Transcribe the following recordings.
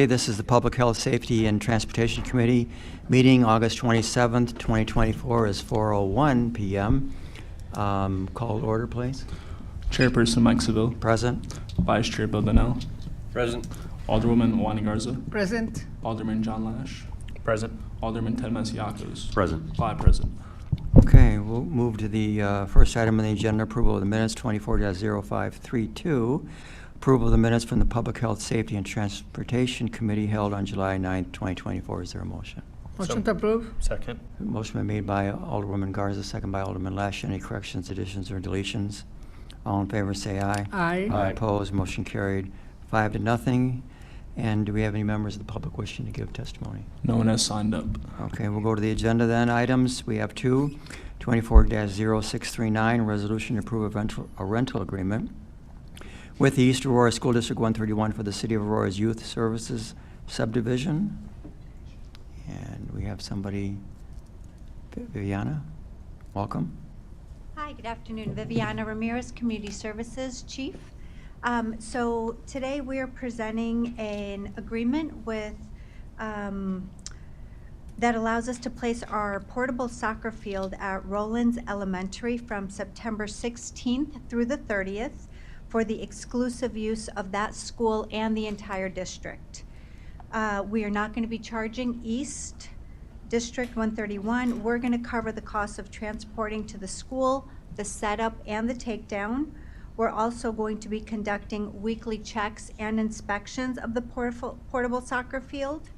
This is the Public Health, Safety, and Transportation Committee meeting August 27th, 2024 is 4:01 p.m. Call to order, please. Chairperson Mike Seville. Present. Vice Chair Bill Donnell. Present. Alderwoman Wani Garza. Present. Alderman John Lash. Present. Alderman Ted Masiakos. Present. 5 present. Okay, we'll move to the first item on the agenda, approval of the minutes, 24-0532. Approval of the minutes from the Public Health, Safety, and Transportation Committee held on July 9th, 2024. Is there a motion? Motion to approve. Second. Motion been made by Alderwoman Garza, second by Alderman Lash. Any corrections, additions, or deletions? All in favor say aye. Aye. Aye. Opposed, motion carried 5-0. And do we have any members of the public wishing to give testimony? No one has signed up. Okay, we'll go to the agenda then. Items, we have two. 24-0639, resolution to approve a rental agreement with the East Aurora School District 131 for the City of Aurora's Youth Services Subdivision. And we have somebody, Viviana, welcome. Hi, good afternoon. Viviana Ramirez, Community Services Chief. So today we are presenting an agreement with that allows us to place our portable soccer field at Rollins Elementary from September 16th through the 30th for the exclusive use of that school and the entire district. We are not going to be charging East District 131. We're going to cover the cost of transporting to the school, the setup, and the takedown. We're also going to be conducting weekly checks and inspections of the portable soccer field.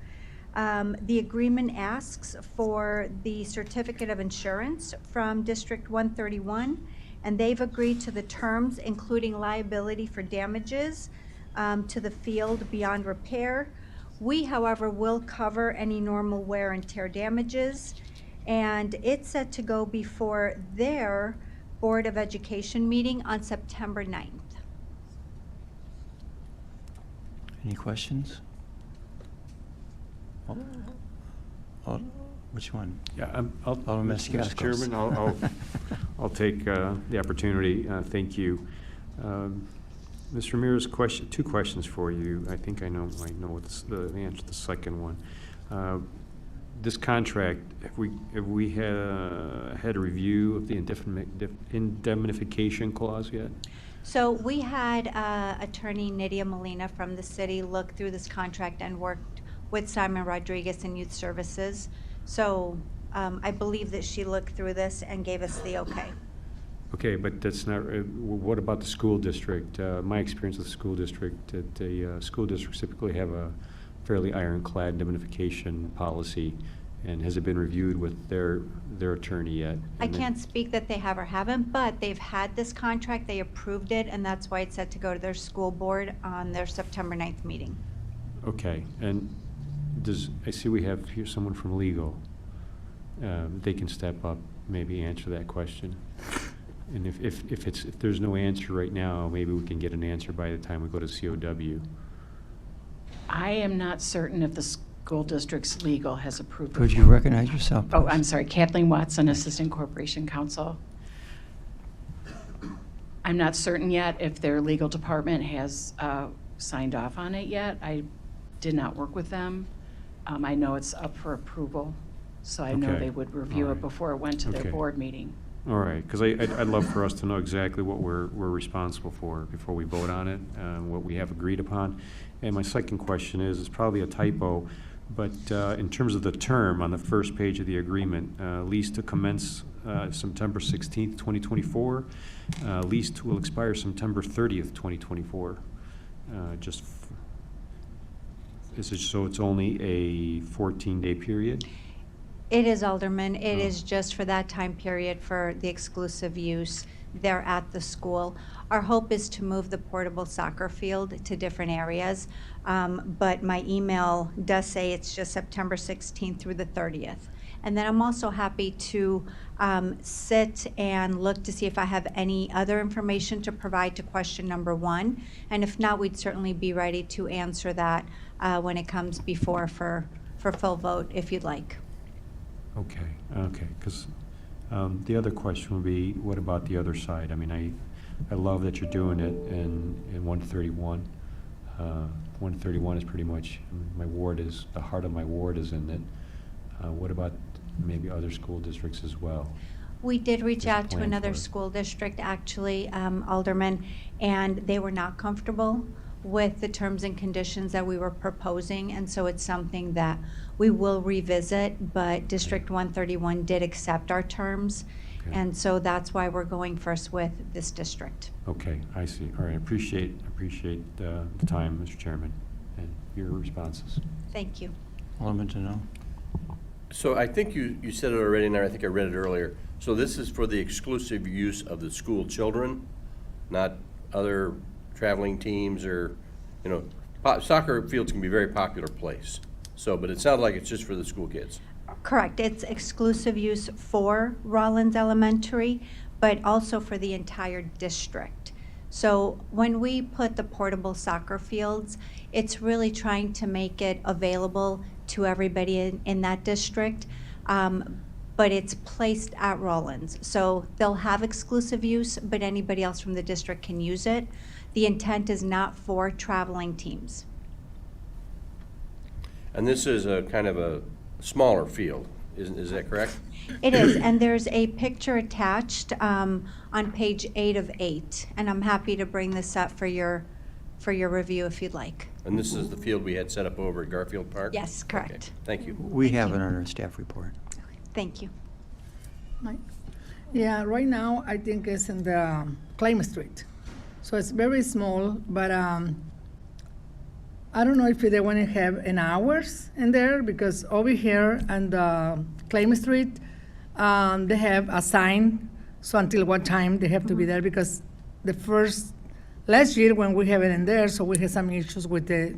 The agreement asks for the certificate of insurance from District 131, and they've agreed to the terms, including liability for damages to the field beyond repair. We, however, will cover any normal wear and tear damages, and it's set to go before their Board of Education meeting on September 9th. Any questions? Which one? Yeah, Alderman Mr. Masiakos. Chairman, I'll take the opportunity. Thank you. Mr. Ramirez, two questions for you. I think I know what's the answer to the second one. This contract, have we had a review of the indemnification clause yet? So we had attorney Nydia Molina from the city look through this contract and worked with Simon Rodriguez in Youth Services. So I believe that she looked through this and gave us the okay. Okay, but that's not, what about the school district? My experience with the school district, that the school districts typically have a fairly ironclad indemnification policy. And has it been reviewed with their attorney yet? I can't speak that they have or haven't, but they've had this contract, they approved it, and that's why it's set to go to their school board on their September 9th meeting. Okay, and I see we have here someone from legal. They can step up, maybe answer that question. And if there's no answer right now, maybe we can get an answer by the time we go to COW. I am not certain if the school district's legal has approved. Could you recognize yourself? Oh, I'm sorry, Kathleen Watson, Assistant Corporation Counsel. I'm not certain yet if their legal department has signed off on it yet. I did not work with them. I know it's up for approval, so I know Okay. they would review it before it went to their Okay. board meeting. All right, because I'd love for us to know exactly what we're responsible for before we vote on it, what we have agreed upon. And my second question is, it's probably a typo, but in terms of the term on the first page of the agreement, lease to commence September 16th, 2024. Lease will expire September 30th, 2024. So it's only a 14-day period? It is, Alderman. It is just for that time period for the exclusive use there at the school. Our hope is to move the portable soccer field to different areas, but my email does say it's just September 16th through the 30th. And then I'm also happy to sit and look to see if I have any other information to provide to question number 1. And if not, we'd certainly be ready to answer that when it comes before for full vote, if you'd like. Okay, because the other question would be, what about the other side? I mean, I love that you're doing it in 131. 131 is pretty much, my ward is, the heart of my ward is in it. What about maybe other school districts as well? We did reach There's a out to plan another for it. school district, actually, Alderman, and they were not comfortable with the terms and conditions that we were proposing, and so it's something that we will revisit, but District 131 did accept our terms, Okay. and so that's why we're going first with this district. Okay, I see. All right, appreciate the time, Mr. Chairman, and your responses. Thank you. Alderman Deneau. So I think you said it already, and I think I read it earlier. So this is for the exclusive use of the school children, not other traveling teams or, you know, soccer fields can be a very popular place. So, but it sounds like it's just for the school kids. Correct. It's exclusive use for Rollins Elementary, but also for the entire district. So when we put the portable soccer fields, it's really trying to make it available to everybody in that district, but it's placed at Rollins. So they'll have exclusive use, but anybody else from the district can use it. The intent is not for traveling teams. And this is a kind of a smaller field, is that correct? It is, and there's a picture attached on page 8 of 8, and I'm happy to bring this up for your review if you'd like. And this is the field we had set up over at Garfield Park? Yes, Okay, correct. thank you. We have it on our staff report. Thank you. Mike? Yeah, right now, I think it's in the Claim Street. So it's very small, but I don't know if they want to have an hours in there, because over here on the Claim Street, they have a sign, so until what time they have to be there, because last year when we have it in there, so we had some issues with the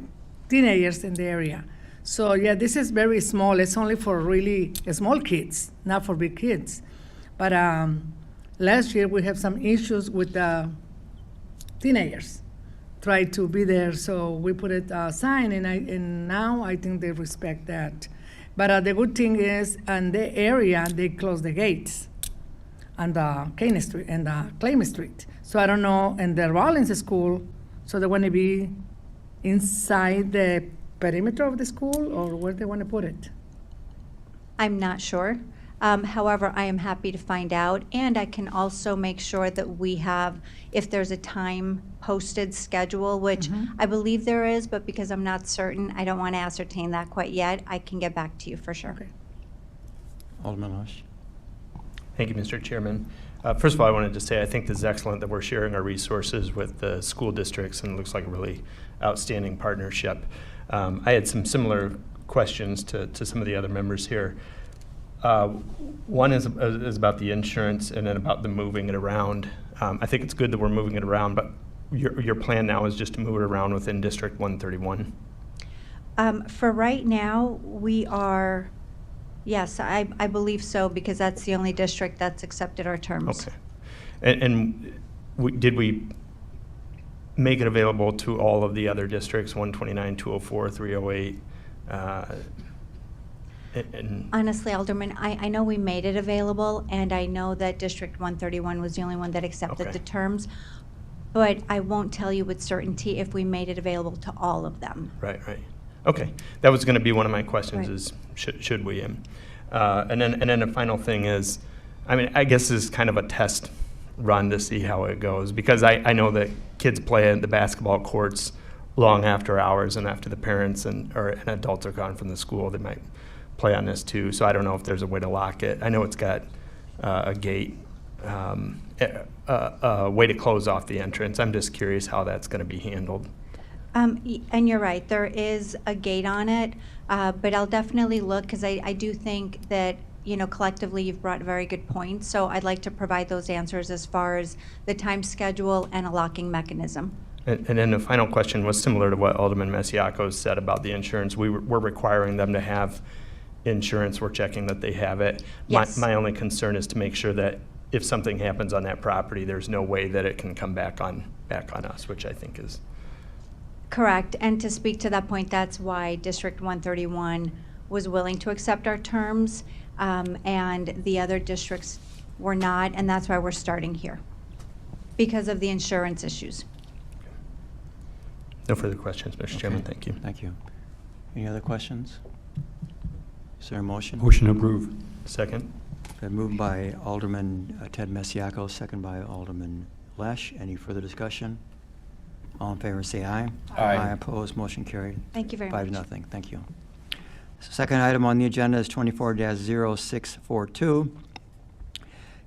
teenagers in the area. So yeah, this is very small. It's only for really small kids, not for big kids. But last year we have some issues with the teenagers try to be there, so we put a sign, and now I think they respect that. But the good thing is, in the area they close the gates on the Kane Street and the Claim Street. So I don't know, in the Rollins school, so they want to be inside the perimeter of the school, or where they want to put it? I'm not sure. However, I am happy to find out, and I can also make sure that we have, if there's a time posted schedule, which I believe there is, but because I'm not certain, I don't want to ascertain that quite yet. I can get back to you for sure. Okay. Alderman Lush. Thank you, Mr. Chairman. First of all, I wanted to say I think this is excellent that we're sharing our resources with the school districts, and it looks like a really outstanding partnership. I had some similar questions to some of the other members here. One is about the insurance, and then about the moving it around. I think it's good that we're moving it around, but your plan now is just to move it around within District 131? For right now, we are, yes, I believe so, because that's the only district that's accepted our terms. Okay. And did we make it available to all of the other districts, 129, 204, 308? Honestly, Alderman, I know we made it available, and I know that District 131 was the only one that accepted Okay. the terms, but I won't tell you with certainty if we made it available to all of them. Right. Okay, that was going to be one of my questions, Right. is should we? And then the final thing is, I mean, I guess this is kind of a test run to see how it goes, because I know that kids play at the basketball courts long after hours and after the parents and adults are gone from the school. They might play on this too, so I don't know if there's a way to lock it. I know it's got a gate, a way to close off the entrance. I'm just curious how that's going to be handled. And you're right, there is a gate on it, but I'll definitely look, because I do think that, you know, collectively you've brought very good points, so I'd like to provide those answers as far as the time schedule and a locking mechanism. And then the final question was similar to what Alderman Masiacos said about the insurance. We're requiring them to have insurance. We're checking that they have it. Yes. My only concern is to make sure that if something happens on that property, there's no way that it can come back on us, which I think is. Correct, and to speak to that point, that's why District 131 was willing to accept our terms, and the other districts were not, and that's why we're starting here, because of the insurance issues. No further questions, Mr. Chairman. Okay. Thank you. Thank you. Any other questions? Is there a motion? Motion approved. Second? Been moved by Alderman Ted Masiacos, second by Alderman Lesh. Any further discussion? All in favor, say aye. Aye. Opposed, motion carried. Thank you very much. 5-0. Thank you. Second item on the agenda is 24-0642.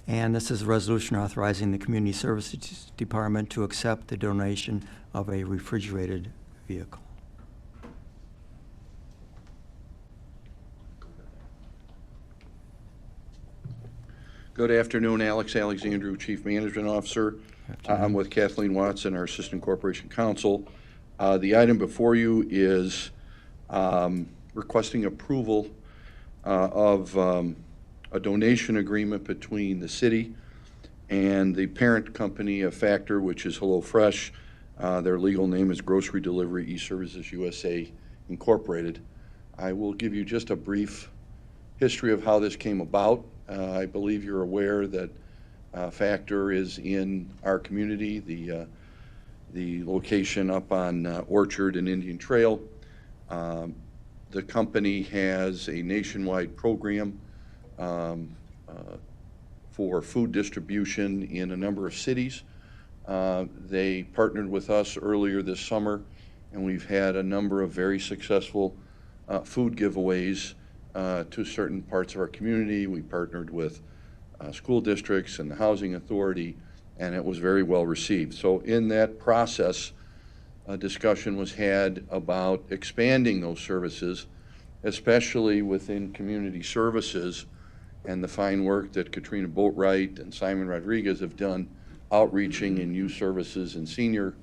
And this is a resolution authorizing the Community Services Department to accept the donation of a refrigerated vehicle. Good afternoon, Alex Alexandru, Chief Management Officer. I'm with Kathleen Watson, our Assistant Corporation Counsel. The item before you is requesting approval of a donation agreement between the city and the parent company of Factor, which is HelloFresh. Their legal name is Grocery Delivery E-Services USA Incorporated. I will give you just a brief history of how this came about. I believe you're aware that Factor is in our community, the location up on Orchard and Indian Trail. The company has a nationwide program for food distribution in a number of cities. They partnered with us earlier this summer, and we've had a number of very successful food giveaways to certain parts of our community. We partnered with school districts and the Housing Authority, and it was very well received. So in that process, a discussion was had about expanding those services, especially within community services and the fine work that Katrina Boatwright and Simon Rodriguez have done outreaching in youth services and senior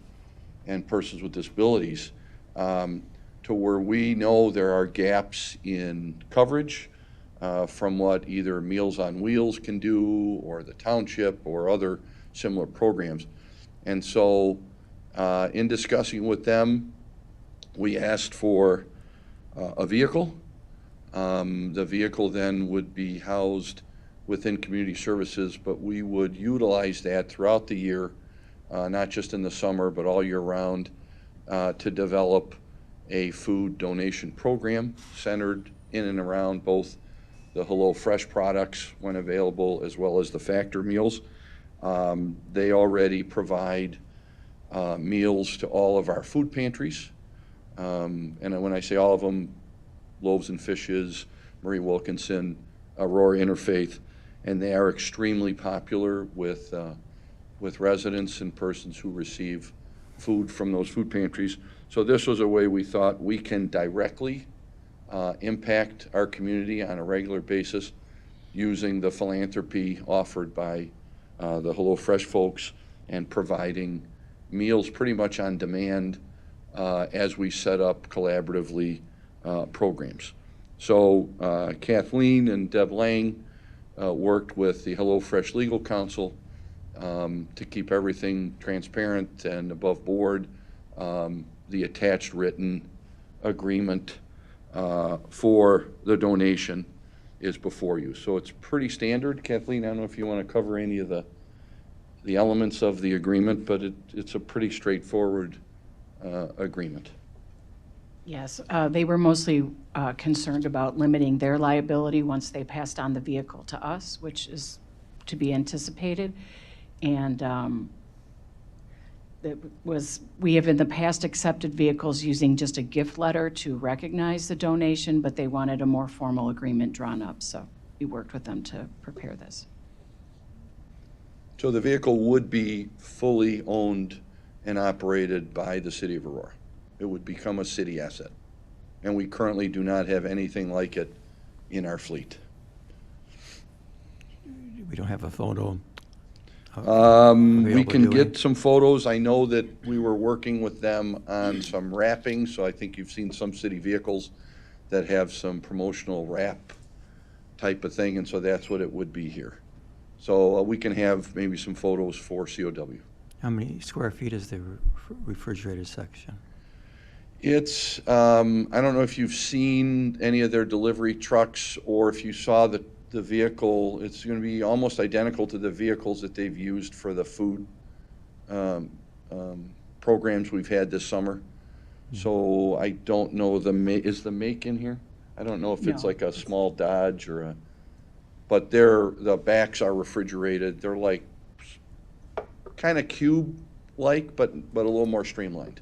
and persons with disabilities, to where we know there are gaps in coverage from what either Meals on Wheels can do or the township or other similar programs. And so in discussing with them, we asked for a vehicle. The vehicle then would be housed within community services, but we would utilize that throughout the year, not just in the summer, but all year round, to develop a food donation program centered in and around both the HelloFresh products when available, as well as the Factor meals. They already provide meals to all of our food pantries. And when I say all of them, Loaves and Fishes, Marie Wilkinson, Aurora Interfaith, and they are extremely popular with residents and persons who receive food from those food pantries. So this was a way we thought we can directly impact our community on a regular basis using the philanthropy offered by the HelloFresh folks and providing meals pretty much on demand as we set up collaboratively programs. So Kathleen and Deb Lang worked with the HelloFresh Legal Counsel to keep everything transparent and above board. The attached written agreement for the donation is before you. So it's pretty standard. Kathleen, I don't know if you want to cover any of the elements of the agreement, but it's a pretty straightforward agreement. Yes, they were mostly concerned about limiting their liability once they passed on the vehicle to us, which is to be anticipated. And we have in the past accepted vehicles using just a gift letter to recognize the donation, but they wanted a more formal agreement drawn up, so we worked with them to prepare this. So the vehicle would be fully owned and operated by the City of Aurora. It would become a city asset. And we currently do not have anything like it in our fleet. We don't have a photo. We available, can do we? get some photos. I know that we were working with them on some wrapping, so I think you've seen some city vehicles that have some promotional wrap type of thing, and so that's what it would be here. So we can have maybe some photos for COW. How many square feet is the refrigerated section? It's, I don't know if you've seen any of their delivery trucks or if you saw the vehicle. It's going to be almost identical to the vehicles that they've used for the food programs we've had this summer. So I don't know is the make in here? I don't know if it's No. like a small Dodge or but the backs are refrigerated. They're like kind of cube-like, but a little more streamlined.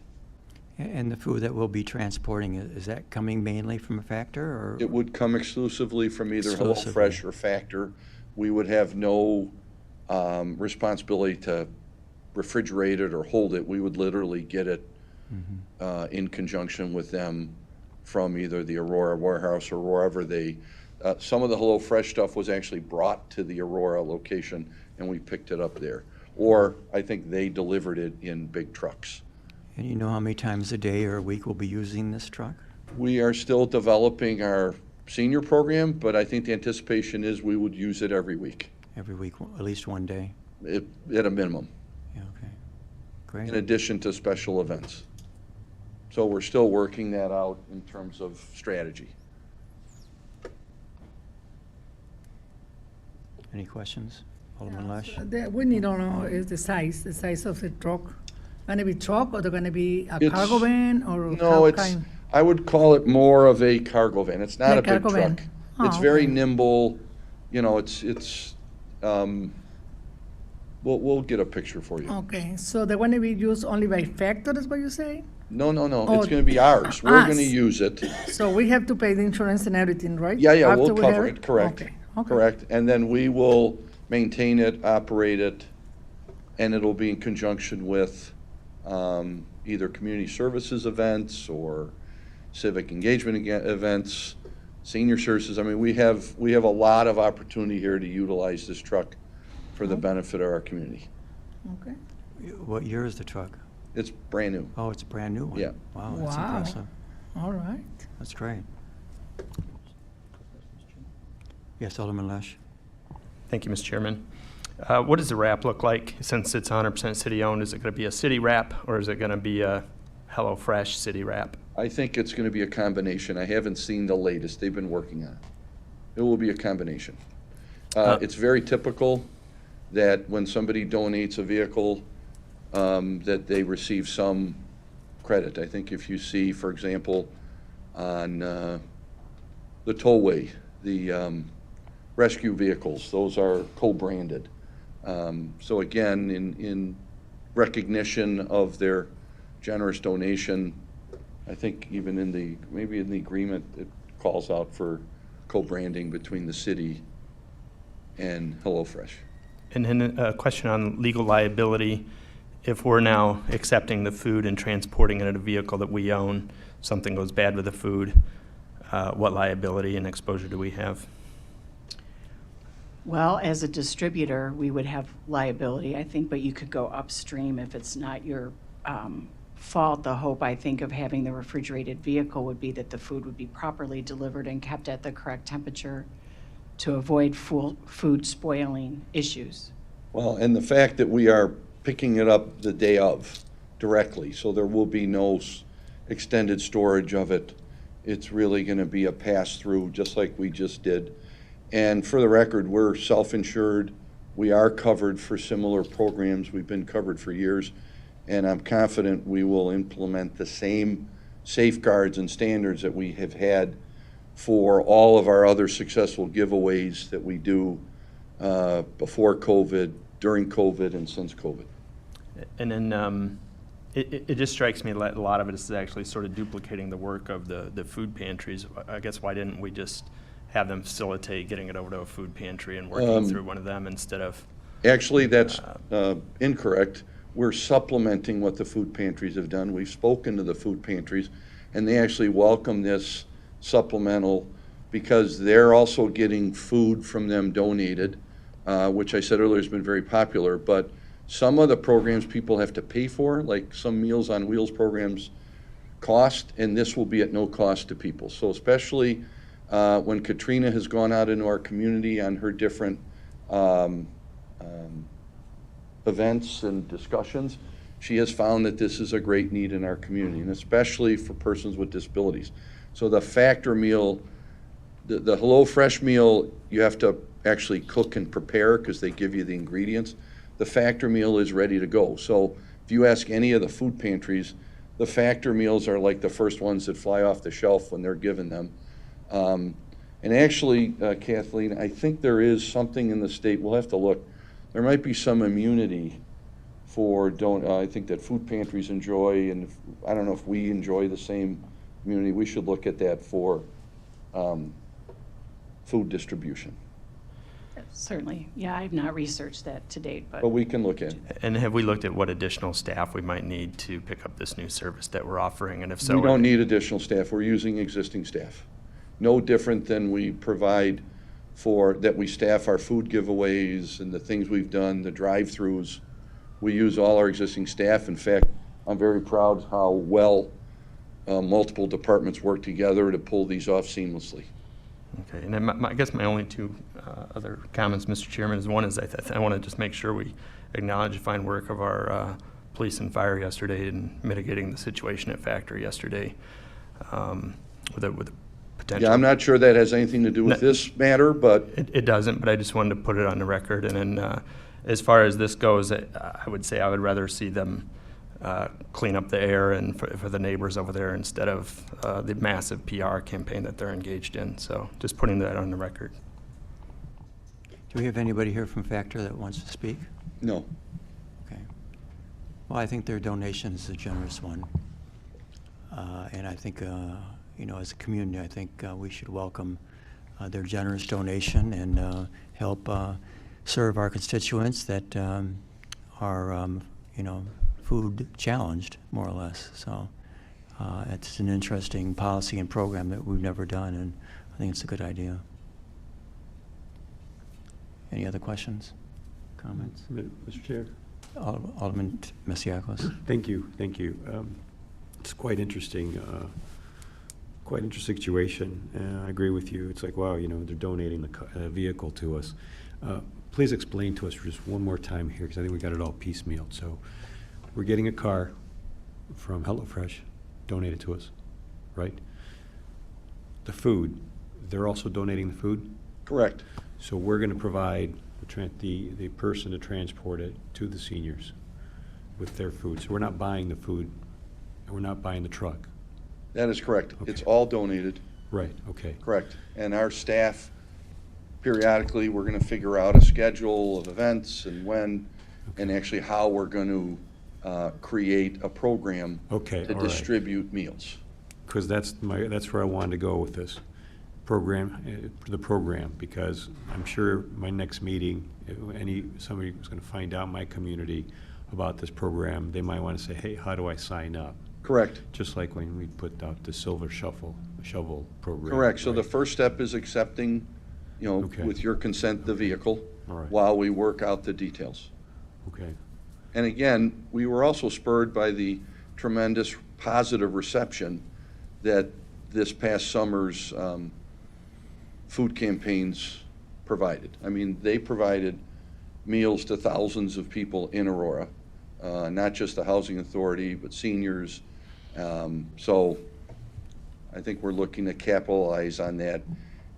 And the food that we'll be transporting, is that coming mainly from a Factor, or? It would come exclusively from either Exclusively. HelloFresh or Factor. We would have no responsibility to refrigerate it or hold it. We would literally get it in conjunction with them from either the Aurora warehouse or wherever they, some of the HelloFresh stuff was actually brought to the Aurora location and we picked it up there. Or I think they delivered it in big trucks. And you know how many times a day or a week we'll be using this truck? We are still developing our senior program, but I think the anticipation is we would use it every week, Every week, at least one day? at a minimum, Yeah, okay. Great. in addition to special events. So we're still working that out in terms of strategy. Any questions? Alderman Lesh? We need to know is the size of the truck. Gonna be truck or they're gonna be a It's- cargo van or No, how it's, kind? I would call it more of a cargo van. It's not Yeah, a big cargo van. truck. Oh, It's very okay. nimble, you know, we'll get a picture for you. Okay, so they're gonna be used only by Factor, is what you say? No, Oh, it's gonna be ours. We're us. gonna use it. So we have to pay the insurance and everything, right? Yeah, After we'll we cover have it, correct. Okay, okay. Correct, and then we will maintain it, operate it, and it'll be in conjunction with either community services events or civic engagement events, senior services. I mean, we have a lot of opportunity here to utilize this truck for the benefit of our community. Okay. What year is the truck? It's brand new. Oh, it's a brand-new one? Yeah. Wow, that's Wow. impressive. All right. That's great. Yes, Alderman Lesh? Thank you, Mr. Chairman. What does the wrap look like since it's 100% city-owned? Is it going to be a city wrap or is it going to be a HelloFresh city wrap? I think it's gonna be a combination. I haven't seen the latest. They've been working on it. It will be a combination. It's very typical that when somebody donates a vehicle, that they receive some credit. I think if you see, for example, on the tollway, the rescue vehicles, those are co-branded. So again, in recognition of their generous donation, I think even maybe in the agreement, it calls out for co-branding between the city and HelloFresh. And then a question on legal liability. If we're now accepting the food and transporting it in a vehicle that we own, something goes bad with the food, what liability and exposure do we have? Well, as a distributor, we would have liability, I think, but you could go upstream if it's not your fault. The hope, I think, of having the refrigerated vehicle would be that the food would be properly delivered and kept at the correct temperature to avoid food spoiling issues. Well, and the fact that we are picking it up the day of directly, so there will be no extended storage of it. It's really going to be a pass-through, just like we just did. And for the record, we're self-insured. We are covered for similar programs. We've been covered for years. And I'm confident we will implement the same safeguards and standards that we have had for all of our other successful giveaways that we do before COVID, during COVID, and since COVID. And then it just strikes me that a lot of it is actually sort of duplicating the work of the food pantries. I guess why didn't we just have them facilitate getting it over to a food pantry and working through one of them instead of? Actually, that's incorrect. We're supplementing what the food pantries have done. We've spoken to the food pantries, and they actually welcome this supplemental because they're also getting food from them donated, which I said earlier has been very popular. But some of the programs people have to pay for, like some Meals on Wheels programs, cost, and this will be at no cost to people. So especially when Katrina has gone out into our community on her different events and discussions, she has found that this is a great need in our community, and especially for persons with disabilities. So the Factor meal, the HelloFresh meal, you have to actually cook and prepare because they give you the ingredients. The Factor meal is ready to go. So if you ask any of the food pantries, The factor meals are like the first ones that fly off the shelf when they're given them. And actually, Kathleen, I think there is something in the state, we'll have to look, there might be some immunity for, I think that food pantries enjoy, and I don't know if we enjoy the same immunity. We should look at that for food distribution. Certainly. Yeah, I've not researched that to date, But we can look at it. And have we looked at what additional staff we might need to pick up this new service that we're offering? And if so, We don't need additional staff. We're using existing staff. No different than we provide that we staff our food giveaways and the things we've done, the drive-throughs. We use all our existing staff. In fact, I'm very proud how well multiple departments work together to pull these off seamlessly. Okay, and then I guess my only two other comments, Mr. Chairman, is one is I want to just make sure we acknowledge the fine work of our police and fire yesterday in mitigating the situation at Factory yesterday with a potential. Yeah, I'm not sure that has anything to do with No. this matter, but It doesn't, but I just wanted to put it on the record. And then as far as this goes, I would say I would rather see them clean up the air and for the neighbors over there instead of the massive PR campaign that they're engaged in. So just putting that on the record. Do we have anybody here from Factor that wants to speak? no. Okay. Well, I think their donation is a generous one. And I think, as a community, I think we should welcome their generous donation and help serve our constituents that are, food challenged, more or less. So it's an interesting policy and program that we've never done, and I think it's a good idea. Any other questions, comments? Mr. Chair? Alderman Masiacos. Thank you. It's quite interesting situation. I agree with you. It's like, wow, they're donating the vehicle to us. Please explain to us just one more time here, because I think we got it all piecemealed. So we're getting a car from HelloFresh, donated to us, right? The food, they're also donating the food? Correct. So we're going to provide the person to transport it to the seniors with their food. So we're not buying the food, and we're not buying the truck. That is correct. Okay. It's all donated. Right, okay. Correct. And our staff, periodically, we're going to figure out a schedule of events and when, and actually how we're going to create a program Okay, to all right. distribute meals. Because that's where I wanted to go with this program, because I'm sure my next meeting, somebody was going to find out in my community about this program, they might want to say, hey, how do I sign up? Correct. Just like when we put out the Silver Shovel program. Correct. So the right? first step is accepting, Okay. with your consent, the vehicle, All right. while we work out the details. Okay, And again, we were also spurred by the tremendous positive reception that this past summer's food campaigns provided. I mean, they provided meals to thousands of people in Aurora, not just the Housing Authority, but seniors. So I think we're looking to capitalize on that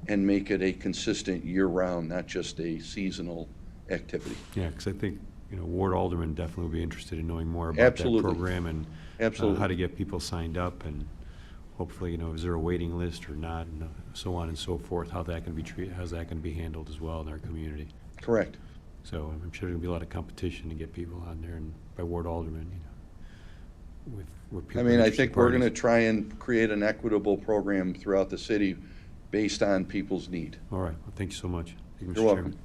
and make it a consistent year-round, not just a seasonal activity. yeah, because I think, Ward Alderman definitely will be interested in knowing more about Absolutely. that program and Absolutely. how to get people signed up, and hopefully, is there a waiting list or not, and so on and so forth, how that can be treated, how's that going to be handled as well in our community. Correct. So I'm sure there'll be a lot of competition to get people on there, and by Ward Alderman, with people. I mean, I think we're going to try and create an equitable program throughout the city based on people's need. All right, well, thank you so much. Thank you, Mr. You're Chairman. welcome.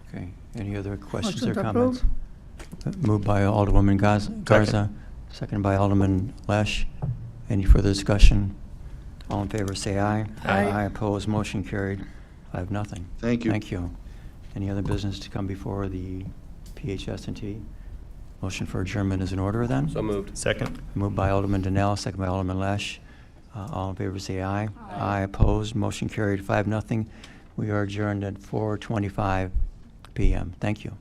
Okay, any other questions Motion or to comments? Moved by Alderwoman Garza, seconded by Alderman Lesh. Any further discussion? All in favor, say aye. Aye. Opposed, motion carried, 5-0. Thank you. Thank you. Any other business to come before the PHS&T? Motion for adjournment is in order then? So moved. Second. Moved by Alderman Donnell, second by Alderman Lesh. All in favor, say aye. Aye. Opposed, motion carried, 5-0. We are adjourned at 4:25 p.m. Thank you.